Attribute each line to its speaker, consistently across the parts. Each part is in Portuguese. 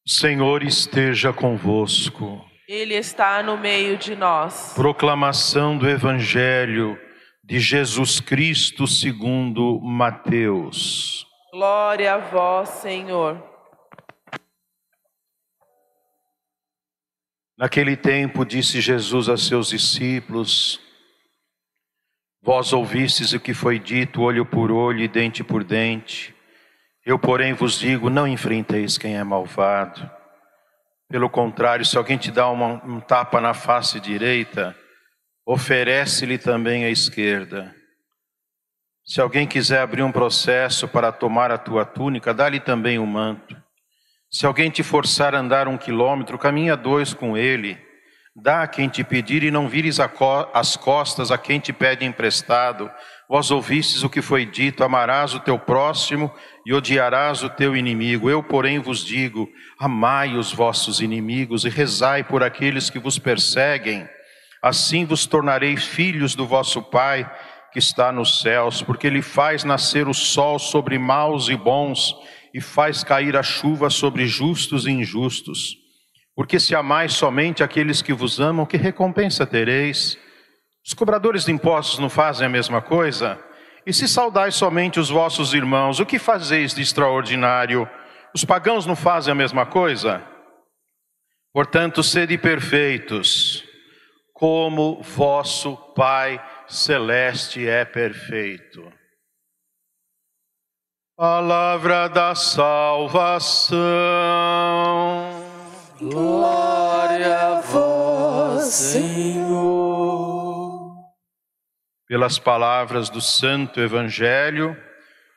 Speaker 1: O Senhor esteja convosco.
Speaker 2: Ele está no meio de nós.
Speaker 1: Proclamação do Evangelho de Jesus Cristo segundo Mateus.
Speaker 2: Glória a vós, Senhor.
Speaker 1: Naquele tempo disse Jesus a seus discípulos: Vós ouvistes o que foi dito, olho por olho e dente por dente. Eu, porém, vos digo, não enfrenteis quem é malvado. Pelo contrário, se alguém te dá um tapa na face direita, oferece-lhe também a esquerda. Se alguém quiser abrir um processo para tomar a tua túnica, dá-lhe também o manto. Se alguém te forçar a andar 1 quilômetro, caminha 2 com ele. Dá a quem te pedir e não vires as costas a quem te pede emprestado. Vós ouvistes o que foi dito, amarás o teu próximo e odiarás o teu inimigo. Eu, porém, vos digo, amai os vossos inimigos e rezai por aqueles que vos perseguem. Assim vos tornareis filhos do vosso Pai que está nos céus, porque Ele faz nascer o sol sobre maus e bons e faz cair a chuva sobre justos e injustos. Porque se amais somente aqueles que vos amam, que recompensa tereis? Os cobradores de impostos não fazem a mesma coisa? E se saudais somente os vossos irmãos, o que fazeis de extraordinário? Os pagãos não fazem a mesma coisa? Portanto, sede perfeitos, como vosso Pai Celeste é perfeito. Palavra da salvação.
Speaker 3: Glória a vós, Senhor.
Speaker 1: Pelas palavras do Santo Evangelho,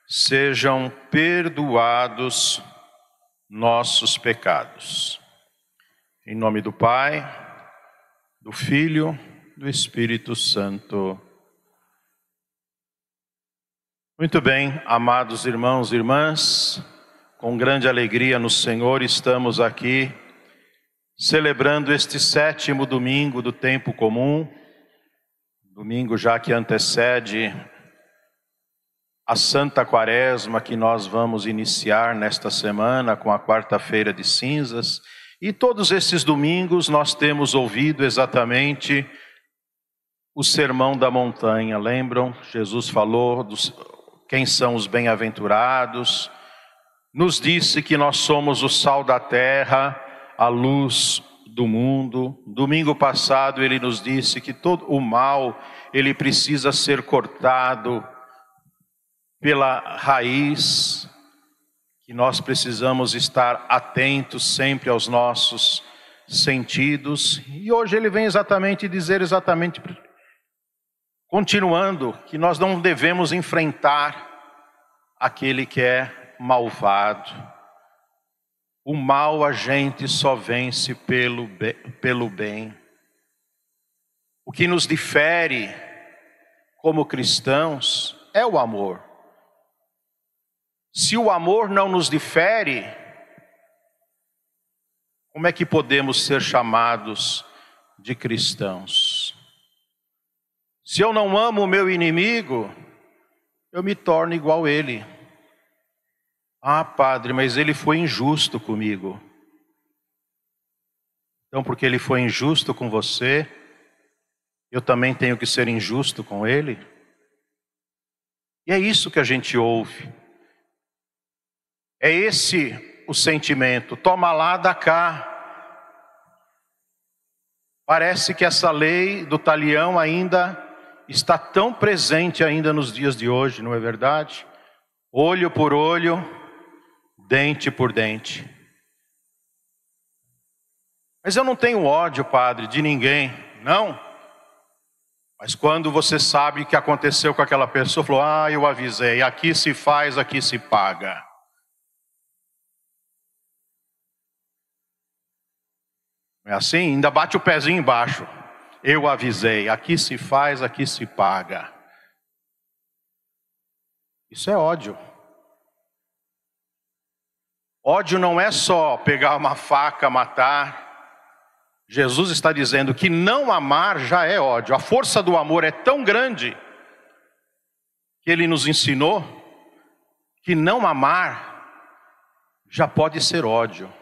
Speaker 1: sejam perdoados nossos pecados. Em nome do Pai, do Filho, do Espírito Santo. Muito bem, amados irmãos e irmãs, com grande alegria no Senhor estamos aqui celebrando este 7º domingo do tempo comum, domingo já que antecede a Santa Quaresma que nós vamos iniciar nesta semana com a quarta-feira de cinzas. E todos esses domingos nós temos ouvido exatamente o Sermão da Montanha. Lembram? Jesus falou quem são os bem-aventurados, nos disse que nós somos o sal da terra, a luz do mundo. Domingo passado ele nos disse que todo o mal, ele precisa ser cortado pela raiz, que nós precisamos estar atentos sempre aos nossos sentidos. E hoje ele vem dizer continuando, que nós não devemos enfrentar aquele que é malvado. O mal a gente só vence pelo bem. O que nos difere como cristãos é o amor. Se o amor não nos difere, como é que podemos ser chamados de cristãos? Se eu não amo o meu inimigo, eu me torno igual a ele. Ah, padre, mas ele foi injusto comigo. Então, porque ele foi injusto com você, eu também tenho que ser injusto com ele? E é isso que a gente ouve. É esse o sentimento. Toma lá, dá cá. Parece que essa lei do talião ainda está tão presente ainda nos dias de hoje, não é verdade? Olho por olho, dente por dente. Mas eu não tenho ódio, padre, de ninguém, não. Mas quando você sabe o que aconteceu com aquela pessoa, falou, eu avisei, aqui se faz, aqui se paga. É assim? Ainda bate o pezinho embaixo. Eu avisei, aqui se faz, aqui se paga. Isso é ódio. Ódio não é só pegar uma faca, matar. Jesus está dizendo que não amar já é ódio. A força do amor é tão grande que Ele nos ensinou que não amar já pode ser ódio.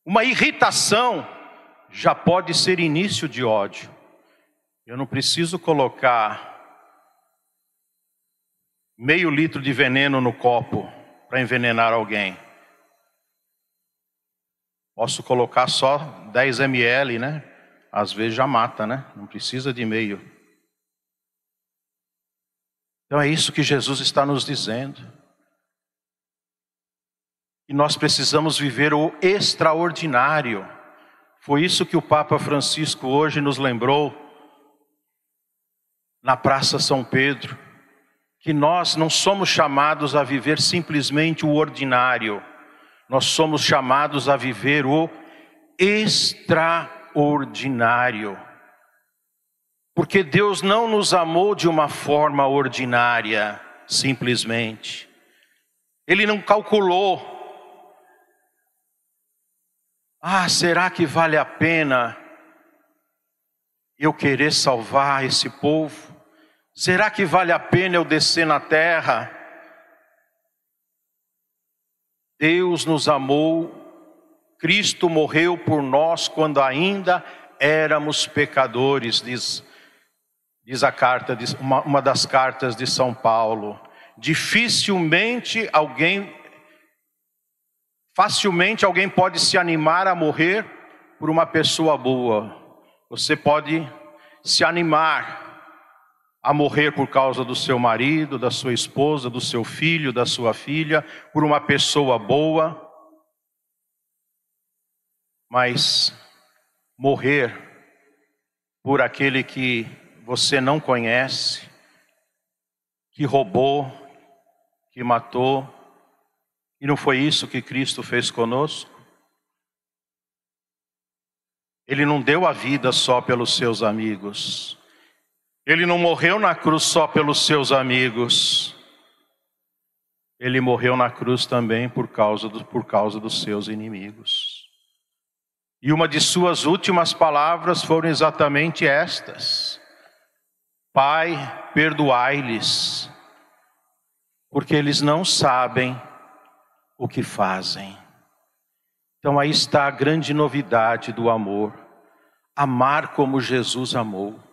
Speaker 1: Uma irritação já pode ser início de ódio. Eu não preciso colocar meio litro de veneno no copo para envenenar alguém. Posso colocar só 10 ml, né? Às vezes já mata, né? Não precisa de meio. Então é isso que Jesus está nos dizendo. E nós precisamos viver o extraordinário. Foi isso que o Papa Francisco hoje nos lembrou na Praça São Pedro, que nós não somos chamados a viver simplesmente o ordinário, nós somos chamados a viver o extraordinário. Porque Deus não nos amou de uma forma ordinária, simplesmente. Ele não calculou. Será que vale a pena eu querer salvar esse povo? Será que vale a pena eu descer na terra? Deus nos amou, Cristo morreu por nós quando ainda éramos pecadores, diz a carta, uma das cartas de São Paulo. Facilmente alguém pode se animar a morrer por uma pessoa boa. Você pode se animar a morrer por causa do seu marido, da sua esposa, do seu filho, da sua filha, por uma pessoa boa. Mas morrer por aquele que você não conhece, que roubou, que matou, e não foi isso que Cristo fez conosco? Ele não deu a vida só pelos seus amigos. Ele não morreu na cruz só pelos seus amigos. Ele morreu na cruz também por causa dos seus inimigos. E uma de suas últimas palavras foram exatamente estas: Pai, perdoai-lhes, porque eles não sabem o que fazem. Então aí está a grande novidade do amor. Amar como Jesus amou.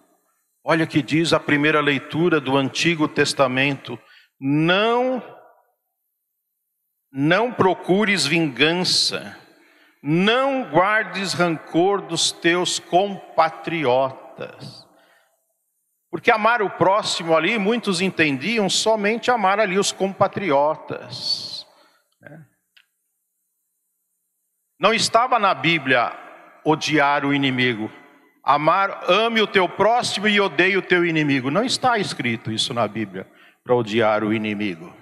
Speaker 1: Olha que diz a primeira leitura do Antigo Testamento: não procures vingança, não guardes rancor dos teus compatriotas. Porque amar o próximo ali, muitos entendiam somente amar ali os compatriotas. Não estava na Bíblia odiar o inimigo. Ame o teu próximo e odeie o teu inimigo. Não está escrito isso na Bíblia, para odiar o inimigo.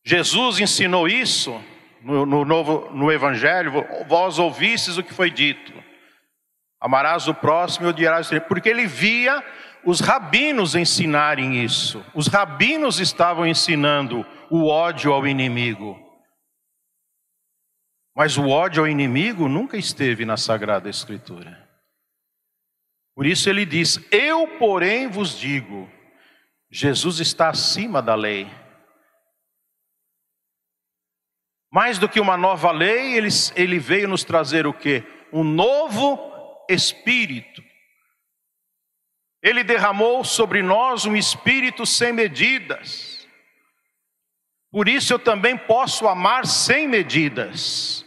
Speaker 1: Jesus ensinou isso no Evangelho. Vós ouvistes o que foi dito: amarás o próximo e odiarás o inimigo. Porque ele via os rabinos ensinarem isso. Os rabinos estavam ensinando o ódio ao inimigo. Mas o ódio ao inimigo nunca esteve na Sagrada Escritura. Por isso ele diz: eu, porém, vos digo. Jesus está acima da lei. Mais do que uma nova lei, ele veio nos trazer o quê? Um novo Espírito. Ele derramou sobre nós um Espírito sem medidas. Por isso eu também posso amar sem medidas.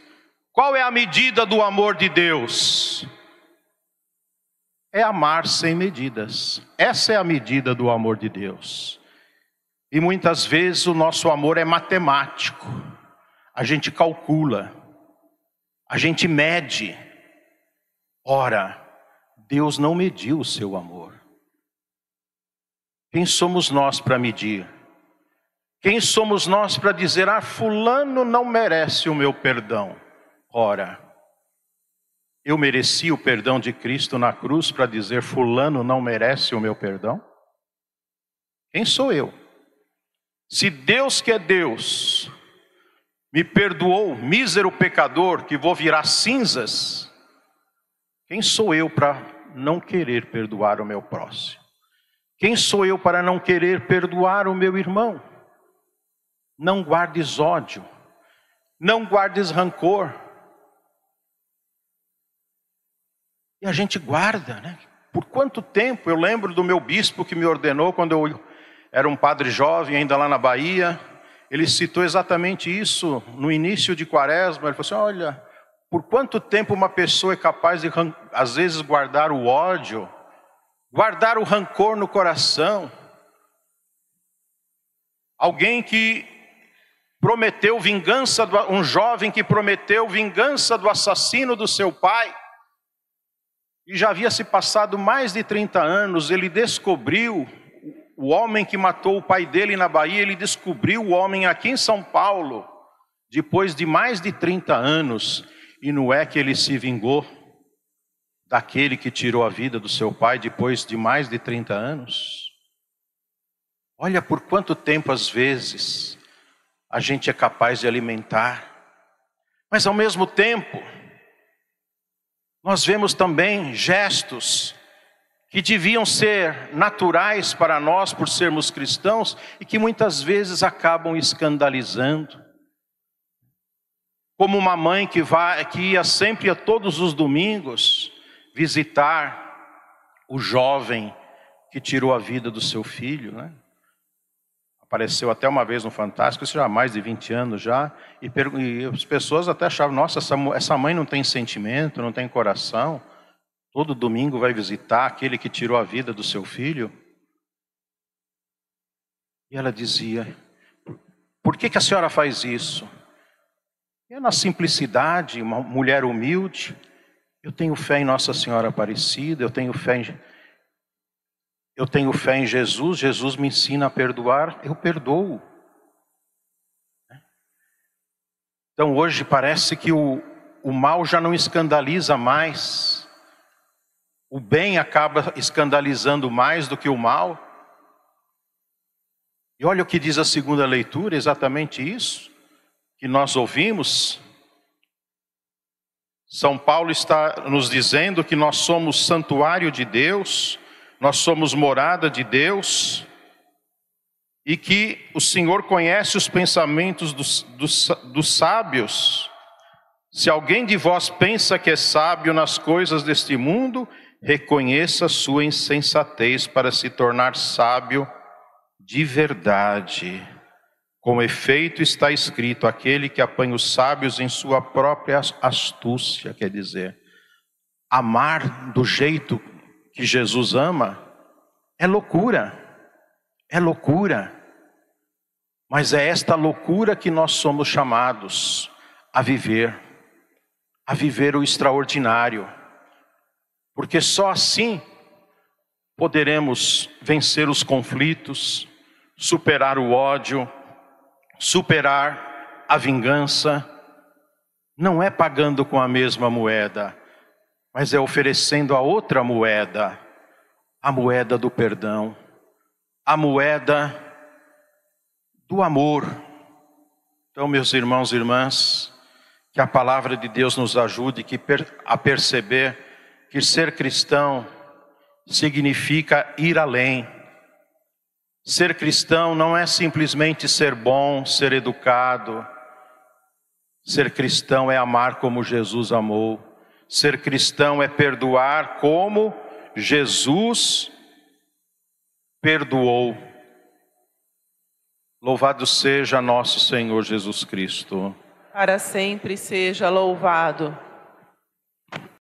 Speaker 1: Qual é a medida do amor de Deus? É amar sem medidas. Essa é a medida do amor de Deus. E muitas vezes o nosso amor é matemático. A gente calcula. A gente mede. Ora, Deus não mediu o seu amor. Quem somos nós para medir? Quem somos nós para dizer: fulano não merece o meu perdão? Ora, eu mereci o perdão de Cristo na cruz para dizer: fulano não merece o meu perdão? Quem sou eu? Se Deus, que é Deus, me perdoou, mísero pecador, que vou virar cinzas, quem sou eu para não querer perdoar o meu próximo? Quem sou eu para não querer perdoar o meu irmão? Não guardes ódio, não guardes rancor. E a gente guarda, né? Por quanto tempo? Eu lembro do meu bispo que me ordenou quando eu era um padre jovem, ainda lá na Bahia. Ele citou exatamente isso no início de Quaresma. Ele falou assim: olha, por quanto tempo uma pessoa é capaz de, às vezes, guardar o ódio, guardar o rancor no coração? Alguém que prometeu vingança, um jovem que prometeu vingança do assassino do seu pai, e já havia se passado mais de 30 anos, ele descobriu o homem que matou o pai dele na Bahia, ele descobriu o homem aqui em São Paulo, depois de mais de 30 anos, e não é que ele se vingou daquele que tirou a vida do seu pai depois de mais de 30 anos? Olha por quanto tempo às vezes a gente é capaz de alimentar, mas ao mesmo tempo, nós vemos também gestos que deviam ser naturais para nós por sermos cristãos e que muitas vezes acabam escandalizando. Como uma mãe que ia sempre a todos os domingos visitar o jovem que tirou a vida do seu filho, né? Apareceu até uma vez no Fantástico, isso já há mais de 20 anos já, e as pessoas até achavam: nossa, essa mãe não tem sentimento, não tem coração, todo domingo vai visitar aquele que tirou a vida do seu filho. E ela dizia: por que a senhora faz isso? E na simplicidade, uma mulher humilde: eu tenho fé em Nossa Senhora Aparecida, eu tenho fé em Jesus, Jesus me ensina a perdoar, eu perdoo. Então hoje parece que o mal já não escandaliza mais, o bem acaba escandalizando mais do que o mal. E olha o que diz a segunda leitura, exatamente isso que nós ouvimos. São Paulo está nos dizendo que nós somos santuário de Deus, nós somos morada de Deus, e que o Senhor conhece os pensamentos dos sábios. Se alguém de vós pensa que é sábio nas coisas deste mundo, reconheça a sua insensatez para se tornar sábio de verdade. Com efeito está escrito: aquele que apanha os sábios em sua própria astúcia. Quer dizer, amar do jeito que Jesus ama é loucura, mas é esta loucura que nós somos chamados a viver o extraordinário, porque só assim poderemos vencer os conflitos, superar o ódio, superar a vingança. Não é pagando com a mesma moeda, mas é oferecendo a outra moeda, a moeda do perdão, a moeda do amor. Então, meus irmãos e irmãs, que a palavra de Deus nos ajude a perceber que ser cristão significa ir além. Ser cristão não é simplesmente ser bom, ser educado. Ser cristão é amar como Jesus amou. Ser cristão é perdoar como Jesus perdoou. Louvado seja nosso Senhor Jesus Cristo.
Speaker 2: Para sempre seja louvado.